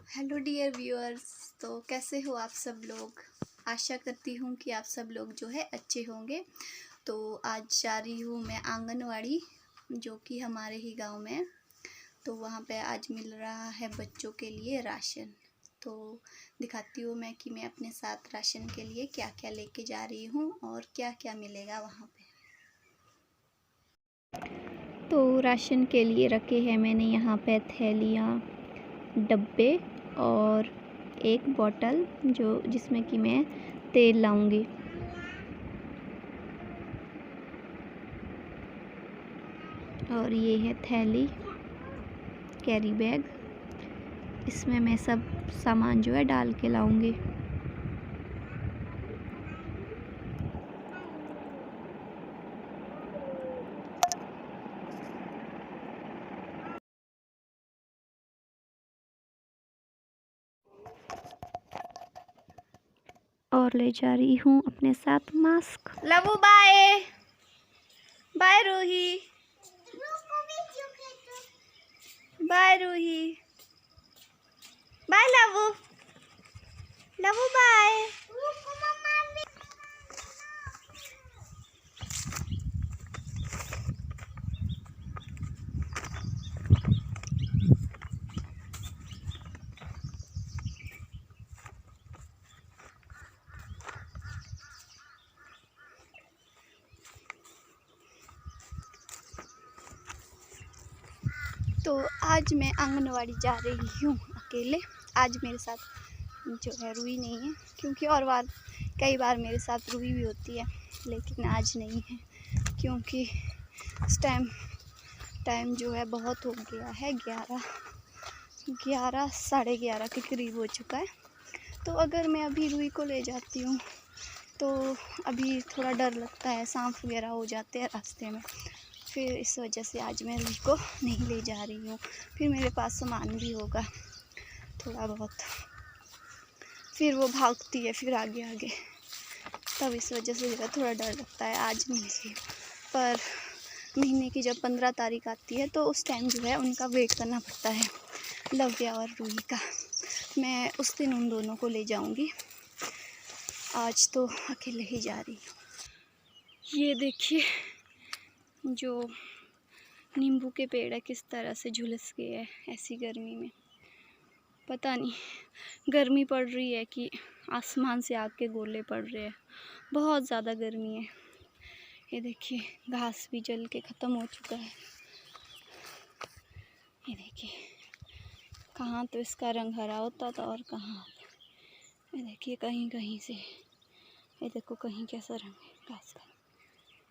Hello dear viewers. तो कैसे हो आप सब लोग। आशा करती हूँ कि आप सब लोग जो है अच्छे होंगे। तो आज जा रही हूँ मैं आंगनवाड़ी, जो कि हमारे ही गांव में है। तो वहाँ पे आज मिल रहा है बच्चों के लिए राशन। तो दिखाती हूँ मैं कि मैं अपने साथ राशन के लिए क्या क्या लेके जा रही हूँ और क्या क्या मिलेगा वहाँ पे। तो राशन के लिए रखे हैं मैंने यहाँ पे थैलियाँ, डब्बे और एक बॉटल जिसमें कि मैं तेल लाऊंगी। और ये है थैली, कैरी बैग, इसमें मैं सब सामान जो है डाल के लाऊंगी। और ले जा रही हूँ अपने साथ mask. Lavu bye bye Ruhi, bye Ruhi, bye Lavu, Lavu bye. तो आज मैं आंगनवाड़ी जा रही हूँ अकेले। आज मेरे साथ जो है रूही नहीं है, क्योंकि और बार कई बार मेरे साथ रूही भी होती है, लेकिन आज नहीं है क्योंकि इस टाइम जो है बहुत हो गया है। 11 साढ़े 11 के करीब हो चुका है। तो अगर मैं अभी रूही को ले जाती हूँ तो अभी थोड़ा डर लगता है, सांप वगैरह हो जाते हैं रास्ते में। फिर इस वजह से आज मैं रूही को नहीं ले जा रही हूँ। फिर मेरे पास सामान भी होगा थोड़ा बहुत, फिर वो भागती है फिर आगे आगे, तब इस वजह से मेरा थोड़ा डर लगता है। आज नहीं गई, पर महीने की जब 15 तारीख आती है तो उस टाइम जो है उनका वेट करना पड़ता है, लव्या और रूही का। मैं उस दिन उन दोनों को ले जाऊंगी। आज तो अकेले ही जा रही हूँ। ये देखिए जो नींबू के पेड़ है किस तरह से झुलस गए हैं ऐसी गर्मी में। पता नहीं गर्मी पड़ रही है कि आसमान से आग के गोले पड़ रहे हैं, बहुत ज़्यादा गर्मी है। ये देखिए घास भी जल के ख़त्म हो चुका है। ये देखिए कहाँ तो इसका रंग हरा होता था और कहाँ, ये देखिए कहीं कहीं से, ये देखो कहीं कैसा रंग है घास का,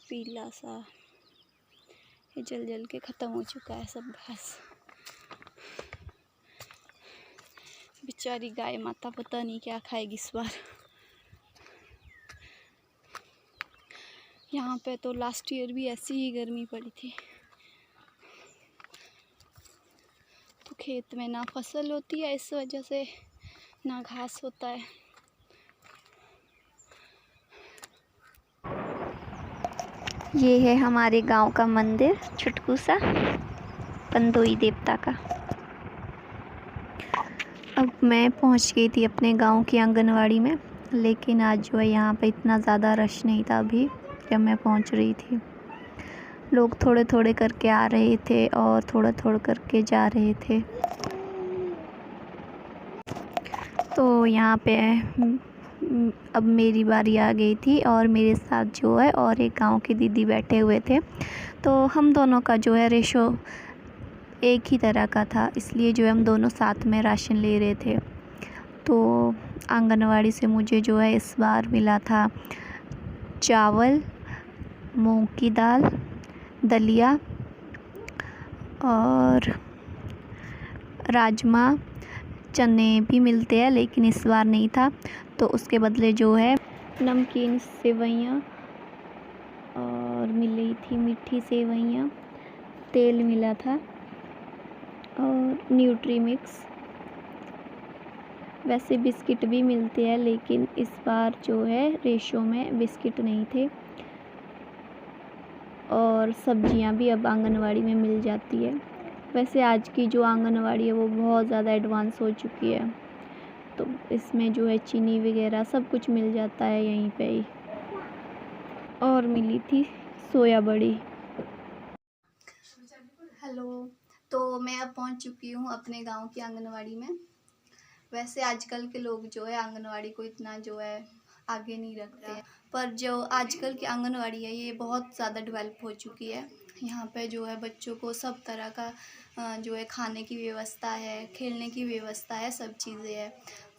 पीला सा। ये जल जल के ख़त्म हो चुका है सब घास। बेचारी गाय माता पता नहीं क्या खाएगी इस बार। यहाँ पे तो लास्ट ईयर भी ऐसी ही गर्मी पड़ी थी। तो खेत में ना फसल होती है, इस वजह से ना घास होता है। ये है हमारे गांव का मंदिर, छुटकू सा पंदोई देवता का। अब मैं पहुंच गई थी अपने गांव की आंगनवाड़ी में, लेकिन आज जो है यहाँ पे इतना ज़्यादा रश नहीं था अभी जब मैं पहुंच रही थी। लोग थोड़े थोड़े करके आ रहे थे और थोड़ा थोड़ा करके जा रहे थे। तो यहाँ पे अब मेरी बारी आ गई थी और मेरे साथ जो है और एक गांव के दीदी बैठे हुए थे। तो हम दोनों का जो है रेशो एक ही तरह का था, इसलिए जो है हम दोनों साथ में राशन ले रहे थे। तो आंगनवाड़ी से मुझे जो है इस बार मिला था चावल, मूंग की दाल, दलिया और राजमा, चने भी मिलते हैं लेकिन इस बार नहीं था। तो उसके बदले जो है नमकीन सेवइयाँ और मिली थी मीठी सेवइयाँ, तेल मिला था और न्यूट्री मिक्स। वैसे बिस्किट भी मिलते हैं लेकिन इस बार जो है रेशो में बिस्किट नहीं थे। और सब्जियां भी अब आंगनवाड़ी में मिल जाती है, वैसे आज की जो आंगनवाड़ी है वो बहुत ज़्यादा एडवांस हो चुकी है, तो इसमें जो है चीनी वगैरह सब कुछ मिल जाता है यहीं पे ही। और मिली थी सोया बड़ी। हेलो, तो मैं अब पहुंच चुकी हूँ अपने गांव की आंगनवाड़ी में। वैसे आजकल के लोग जो है आंगनवाड़ी को इतना जो है आगे नहीं रखते हैं, पर जो आजकल की आंगनवाड़ी है ये बहुत ज़्यादा डेवलप हो चुकी है। यहाँ पे जो है बच्चों को सब तरह का जो है खाने की व्यवस्था है, खेलने की व्यवस्था है, सब चीज़ें हैं।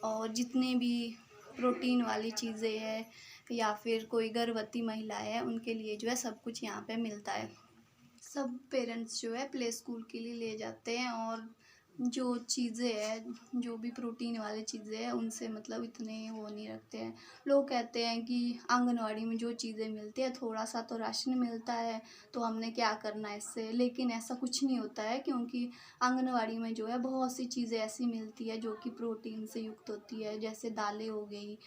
और जितने भी प्रोटीन वाली चीज़ें हैं या फिर कोई गर्भवती महिलाएं हैं उनके लिए जो है सब कुछ यहाँ पे मिलता है। सब पेरेंट्स जो है प्ले स्कूल के लिए ले जाते हैं और जो चीज़ें हैं जो भी प्रोटीन वाली चीज़ें हैं उनसे मतलब इतने वो नहीं रखते हैं। लोग कहते हैं कि आंगनवाड़ी में जो चीज़ें मिलती है थोड़ा सा तो राशन मिलता है तो हमने क्या करना है इससे, लेकिन ऐसा कुछ नहीं होता है क्योंकि आंगनवाड़ी में जो है बहुत सी चीज़ें ऐसी मिलती है जो कि प्रोटीन से युक्त होती है, जैसे दालें हो गई,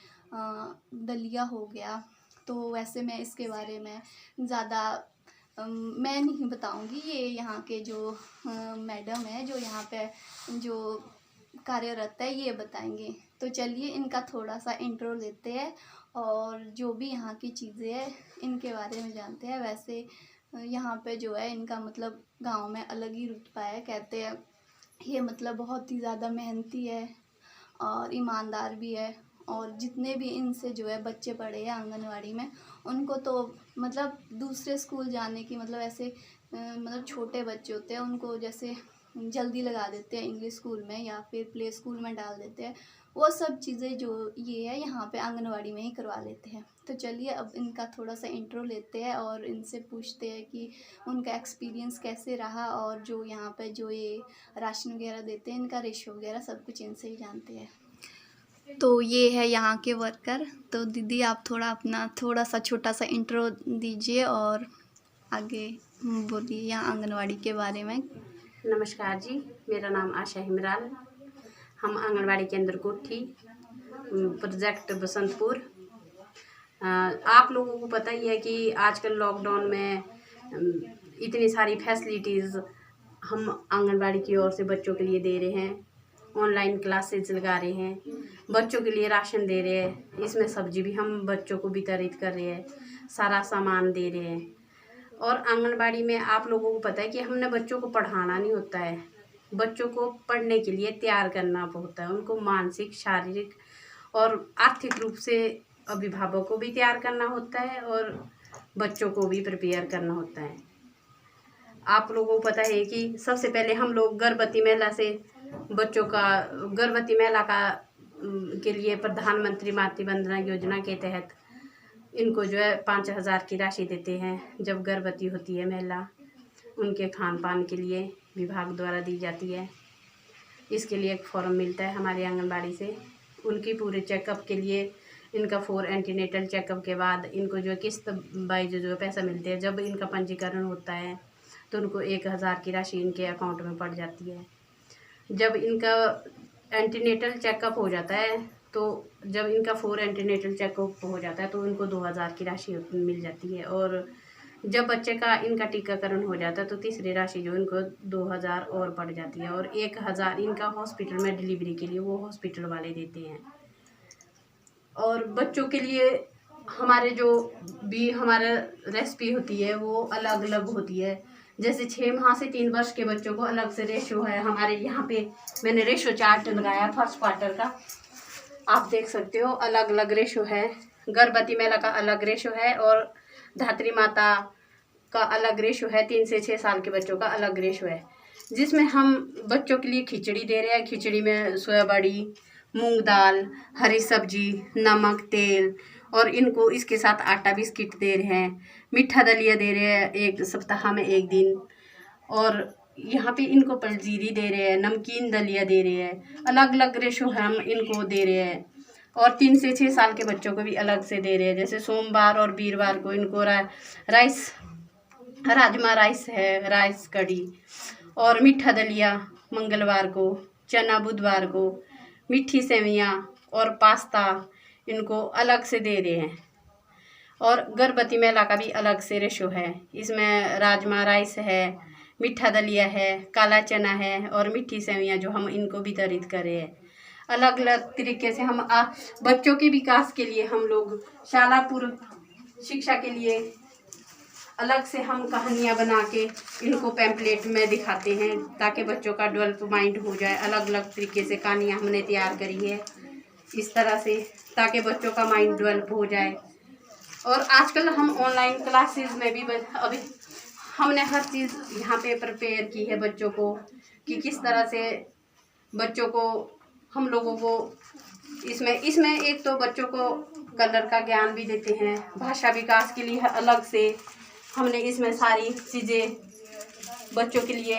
दलिया हो गया। तो वैसे मैं इसके बारे में ज़्यादा मैं नहीं बताऊंगी, ये यहाँ के जो मैडम है जो यहाँ पे जो कार्यरत है ये बताएंगे। तो चलिए इनका थोड़ा सा इंट्रो लेते हैं और जो भी यहाँ की चीज़ें हैं इनके बारे में जानते हैं। वैसे यहाँ पे जो है इनका मतलब गांव में अलग ही रुतबा है। कहते हैं ये मतलब बहुत ही ज़्यादा मेहनती है और ईमानदार भी है। और जितने भी इनसे जो है बच्चे पढ़े हैं आंगनवाड़ी में उनको तो मतलब दूसरे स्कूल जाने की मतलब ऐसे मतलब छोटे बच्चे होते हैं उनको जैसे जल्दी लगा देते हैं इंग्लिश स्कूल में या फिर प्ले स्कूल में डाल देते हैं, वो सब चीज़ें जो ये है यहाँ पे आंगनवाड़ी में ही करवा लेते हैं। तो चलिए अब इनका थोड़ा सा इंट्रो लेते हैं और इनसे पूछते हैं कि उनका एक्सपीरियंस कैसे रहा और जो यहाँ पे जो ये राशन वगैरह देते हैं इनका रेशो वगैरह सब कुछ इनसे ही जानते हैं। तो ये है यहाँ के वर्कर। तो दीदी आप थोड़ा सा छोटा सा इंट्रो दीजिए और आगे बोलिए यहाँ आंगनवाड़ी के बारे में। नमस्कार जी, मेरा नाम आशा हिमराल। हम आंगनवाड़ी केंद्र कोठी प्रोजेक्ट बसंतपुर। आप लोगों को पता ही है कि आजकल लॉकडाउन में इतनी सारी फैसिलिटीज़ हम आंगनवाड़ी की ओर से बच्चों के लिए दे रहे हैं। ऑनलाइन क्लासेज लगा रहे हैं, बच्चों के लिए राशन दे रहे हैं, इसमें सब्जी भी हम बच्चों को वितरित कर रहे हैं, सारा सामान दे रहे हैं। और आंगनबाड़ी में आप लोगों को पता है कि हमने बच्चों को पढ़ाना नहीं होता है, बच्चों को पढ़ने के लिए तैयार करना होता है। उनको मानसिक, शारीरिक और आर्थिक रूप से अभिभावकों को भी तैयार करना होता है और बच्चों को भी प्रिपेयर करना होता है। आप लोगों को पता है कि सबसे पहले हम लोग गर्भवती महिला से बच्चों का गर्भवती महिला का के लिए प्रधानमंत्री मातृ वंदना योजना के तहत इनको जो है 5,000 की राशि देते हैं। जब गर्भवती होती है महिला उनके खान पान के लिए विभाग द्वारा दी जाती है। इसके लिए एक फॉर्म मिलता है हमारे आंगनबाड़ी से। उनकी पूरे चेकअप के लिए इनका 4 एंटीनेटल चेकअप के बाद इनको जो किस्त वाइज जो पैसा मिलते हैं। जब इनका पंजीकरण होता है तो उनको 1,000 की राशि इनके अकाउंट में पड़ जाती है। जब इनका एंटीनेटल चेकअप हो जाता है तो जब इनका 4 एंटीनेटल चेकअप हो जाता है तो इनको 2,000 की राशि मिल जाती है। और जब बच्चे का इनका टीकाकरण हो जाता है तो तीसरी राशि जो इनको 2,000 और पड़ जाती है। और 1,000 इनका हॉस्पिटल में डिलीवरी के लिए वो हॉस्पिटल वाले देते हैं। और बच्चों के लिए हमारे जो भी हमारा रेसिपी होती है वो अलग अलग होती है। जैसे 6 माह से 3 वर्ष के बच्चों को अलग से रेशो है। हमारे यहाँ पे मैंने रेशो चार्ट लगाया फर्स्ट क्वार्टर का, आप देख सकते हो अलग अलग रेशो है। गर्भवती महिला का अलग रेशो है और धात्री माता का अलग रेशो है। 3 से 6 साल के बच्चों का अलग रेशो है, जिसमें हम बच्चों के लिए खिचड़ी दे रहे हैं। खिचड़ी में सोया बड़ी, मूंग दाल, हरी सब्जी, नमक, तेल और इनको इसके साथ आटा बिस्किट दे रहे हैं। मीठा दलिया दे रहे हैं 1 सप्ताह में 1 दिन। और यहाँ पे इनको पंजीरी दे रहे हैं, नमकीन दलिया दे रहे हैं। अलग अलग रेशो हम इनको दे रहे हैं। और 3 से 6 साल के बच्चों को भी अलग से दे रहे हैं। जैसे सोमवार और वीरवार को इनको राइस, राजमा राइस है, राइस कढ़ी और मीठा दलिया मंगलवार को, चना बुधवार को, मीठी सेवइयाँ और पास्ता इनको अलग से दे रहे हैं। और गर्भवती महिला का भी अलग से रेशो है, इसमें राजमा राइस है मीठा दलिया है, काला चना है और मीठी सेवइयाँ जो हम इनको वितरित करे हैं। अलग अलग तरीके से हम बच्चों के विकास के लिए हम लोग शाला पूर्व शिक्षा के लिए अलग से हम कहानियाँ बना के इनको पैम्पलेट में दिखाते हैं ताकि बच्चों का डेवलप माइंड हो जाए। अलग अलग तरीके से कहानियाँ हमने तैयार करी है इस तरह से ताकि बच्चों का माइंड डेवलप हो जाए। और आजकल हम ऑनलाइन क्लासेस में भी अभी हमने हर चीज़ यहाँ पे प्रिपेयर की है बच्चों को कि किस तरह से बच्चों को हम लोगों को इसमें एक तो बच्चों को कलर का ज्ञान भी देते हैं, भाषा विकास के लिए अलग से हमने इसमें सारी चीज़ें बच्चों के लिए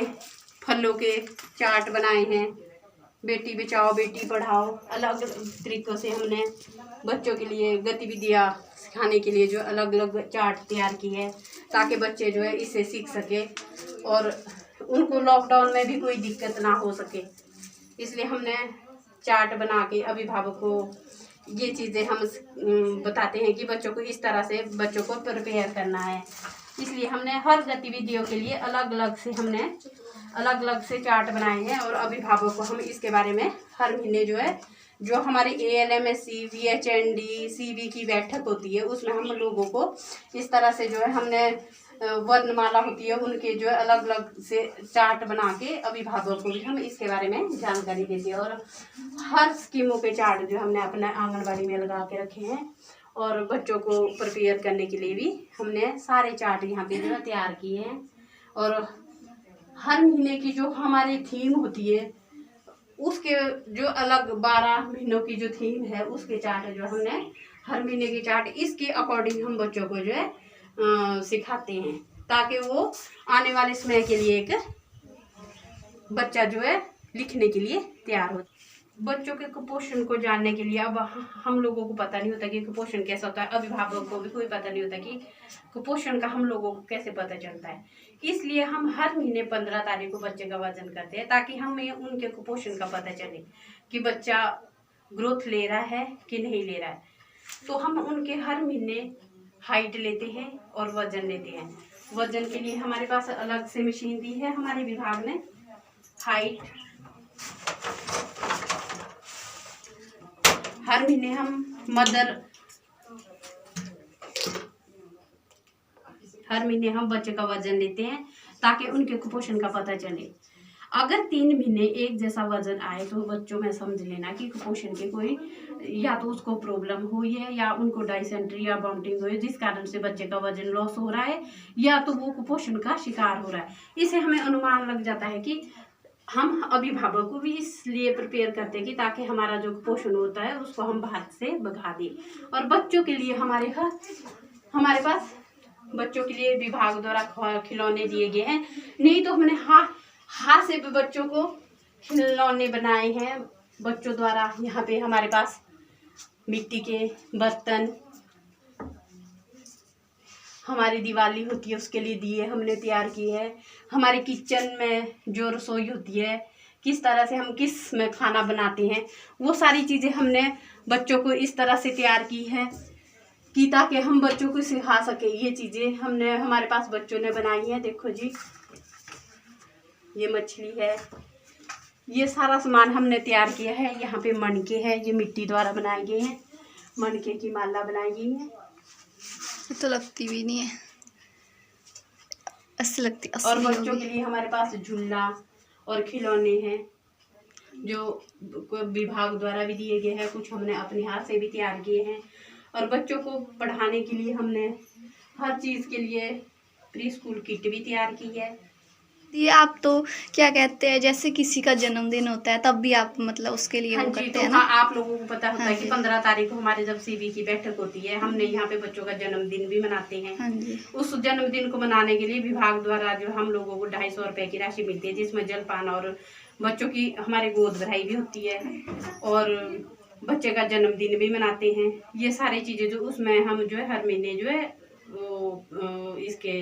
फलों के चार्ट बनाए हैं, बेटी बचाओ बेटी पढ़ाओ, अलग अलग तरीक़ों से हमने बच्चों के लिए गतिविधियाँ सिखाने के लिए जो अलग अलग चार्ट तैयार की है ताकि बच्चे जो है इससे सीख सके और उनको लॉकडाउन में भी कोई दिक्कत ना हो सके। इसलिए हमने चार्ट बना के अभिभावकों को ये चीज़ें हम बताते हैं कि बच्चों को इस तरह से बच्चों को प्रिपेयर करना है। इसलिए हमने हर गतिविधियों के लिए अलग अलग से चार्ट बनाए हैं और अभिभावकों को हम इसके बारे में हर महीने जो हमारे ALMSC VHND CB की बैठक होती है उसमें हम लोगों को इस तरह से जो है हमने वर्णमाला होती है उनके जो अलग अलग से चार्ट बना के अभिभावकों को भी हम इसके बारे में जानकारी देते हैं। और हर स्कीमों के चार्ट जो हमने अपने आंगनबाड़ी में लगा के रखे हैं और बच्चों को प्रिपेयर करने के लिए भी हमने सारे चार्ट यहाँ पे जो तैयार किए हैं। और हर महीने की जो हमारी थीम होती है उसके जो अलग 12 महीनों की जो थीम है उसके चार्ट जो हमने हर महीने की चार्ट इसके अकॉर्डिंग हम बच्चों को जो है सिखाते हैं ताकि वो आने वाले समय के लिए एक बच्चा जो है लिखने के लिए तैयार हो। बच्चों के कुपोषण को जानने के लिए अब हम लोगों को पता नहीं होता कि कुपोषण कैसा होता है, अभिभावकों को भी कोई पता नहीं होता कि कुपोषण का हम लोगों को कैसे पता चलता है। इसलिए हम हर महीने 15 तारीख को बच्चे का वजन करते हैं ताकि हमें उनके कुपोषण का पता चले कि बच्चा ग्रोथ ले रहा है कि नहीं ले रहा है। तो हम उनके हर महीने हाइट लेते हैं और वजन लेते हैं। वजन के लिए हमारे पास अलग से मशीन दी है हमारे विभाग ने। हाइट हर महीने हम हर महीने हम बच्चे का वजन लेते हैं ताकि उनके कुपोषण का पता चले। अगर 3 महीने एक जैसा वजन आए तो बच्चों में समझ लेना कि कुपोषण के कोई या तो उसको प्रॉब्लम हुई है या उनको डायसेंट्री या वॉमिटिंग हुई है जिस कारण से बच्चे का वजन लॉस हो रहा है या तो वो कुपोषण का शिकार हो रहा है। इससे हमें अनुमान लग जाता है कि हम अभिभावक को भी इसलिए प्रिपेयर करते हैं कि ताकि हमारा जो कुपोषण होता है उसको हम बाहर से भगा दें। और बच्चों के लिए हमारे पास बच्चों के लिए विभाग द्वारा खिलौने दिए गए हैं। नहीं तो हमने हाथ से भी बच्चों को खिलौने बनाए हैं बच्चों द्वारा। यहाँ पे हमारे पास मिट्टी के बर्तन, हमारी दिवाली होती है उसके लिए दिए हमने तैयार किए हैं। हमारे किचन में जो रसोई होती है किस तरह से हम किस में खाना बनाते हैं वो सारी चीज़ें हमने बच्चों को इस तरह से तैयार की है कि ताकि हम बच्चों को सिखा सके। ये चीज़ें हमारे पास बच्चों ने बनाई हैं। देखो जी, ये मछली है, ये सारा सामान हमने तैयार किया है। यहाँ पे मणके हैं, ये मिट्टी द्वारा बनाए गए हैं। मणके की माला बनाई गई है। ये तो लगती भी नहीं है, असली लगती और बच्चों के लिए हमारे पास झूला और खिलौने हैं जो विभाग द्वारा भी दिए गए हैं, कुछ हमने अपने हाथ से भी तैयार किए हैं। और बच्चों को पढ़ाने के लिए हमने हर चीज़ के लिए प्री स्कूल किट भी तैयार की है। ये आप तो क्या कहते हैं, जैसे किसी का जन्मदिन होता है तब भी आप मतलब उसके लिए वो करते हैं ना? हाँ, आप लोगों को पता होता है कि 15 तारीख को हमारे जब CB की बैठक होती है हमने यहाँ पे बच्चों का जन्मदिन भी मनाते हैं। हाँ जी। उस जन्मदिन को मनाने के लिए विभाग द्वारा जो हम लोगों को 250 रुपये की राशि मिलती है जिसमें जलपान और बच्चों की हमारे गोद भराई भी होती है और बच्चे का जन्मदिन भी मनाते हैं। ये सारी चीज़ें जो उसमें हम जो है हर महीने जो है वो इसके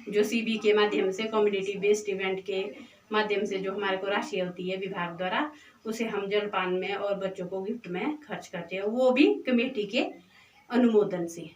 जो CB के माध्यम से कम्युनिटी बेस्ड इवेंट के माध्यम से जो हमारे को राशि होती है विभाग द्वारा उसे हम जलपान में और बच्चों को गिफ्ट में खर्च करते हैं, वो भी कमेटी के अनुमोदन से।